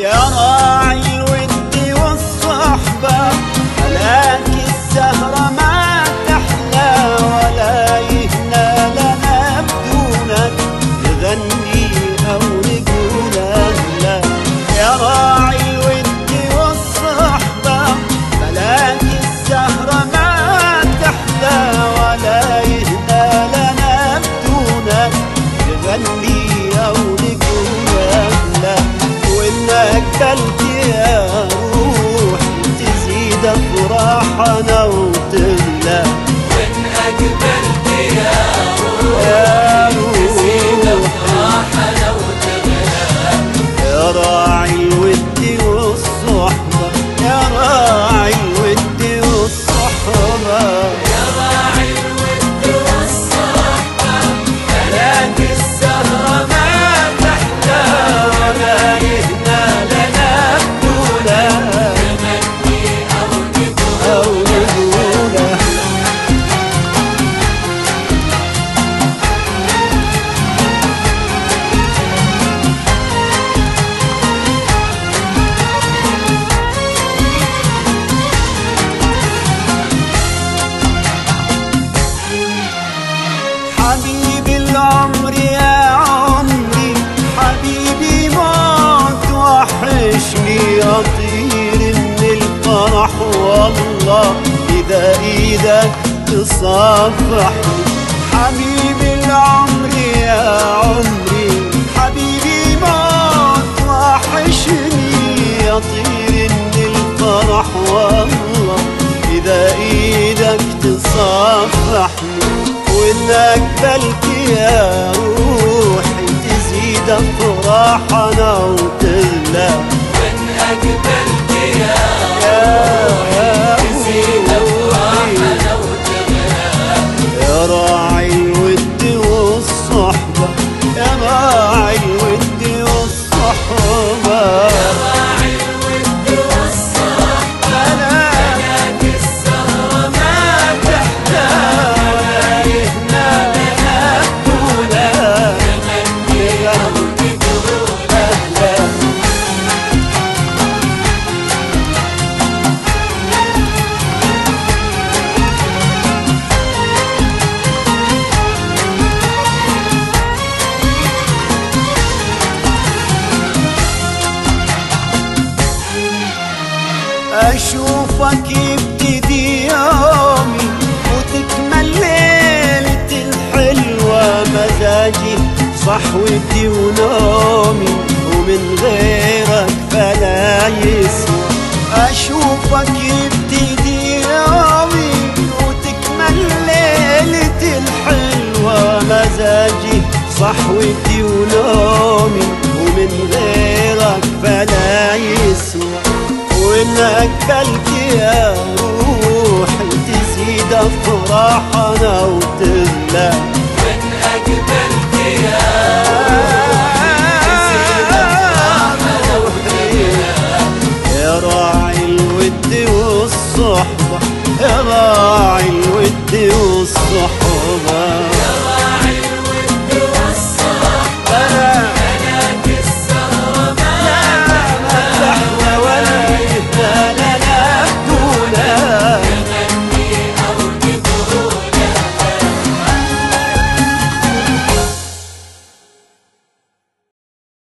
يا راعي الود والصحبة، ملاك السهرة ما تحلى، ولا يهنى لنا بدونك نغني أو نقول أهلا. يا راعي الود والصحبة، ملاك السهرة ما تحلى، ولا يهنى لنا بدونك نغني أو نقول أهلا. وإن أقبلت يا روح تزيد أفراحنا وتغلى، وإن أقبلت يا روح تزيد أفراحنا وتغلى. يا راعي الود والصحبة، يا راعي الود والصحبة، يا راعي الود والصحبة، ملاك السهرة ما تحلى، ولا يهنى لنا بدونك نغني أو نقول أهلا. حبيبي العمر يا عمري، حبيبي موت وحشني، أطير من الفرح والله إذا إيدك تصافحني. حبيبي العمر يا عمري، حبيبي موت وحشني، أطير من الفرح والله إذا إيدك تصافحني. وإن أقبلت يا روحي تزيد أفراحنا وتغلى، وإن أقبلت يا روح تزيد أفراحنا وتغلى. يا راعي الود والصحبة، يا راعي الود والصحبة، يا راعي الود والصحبة، ملاك السهرة ما تحلى، ولا يهنى لنا بدونك نغني أو نقول أهلا. أشوفك يبتدي يومي وتكمل ليلة الحلوة، مزاجي صحوتي ونومي ومن غيرك فلا يسوى. أشوفك يبتدي يومي وتكمل ليلة الحلوة، مزاجي صحوتي ونومي ومن غيرك فلا يسوى. وإن أقبلت يا روحي تزيد أفراحنا وتغلى،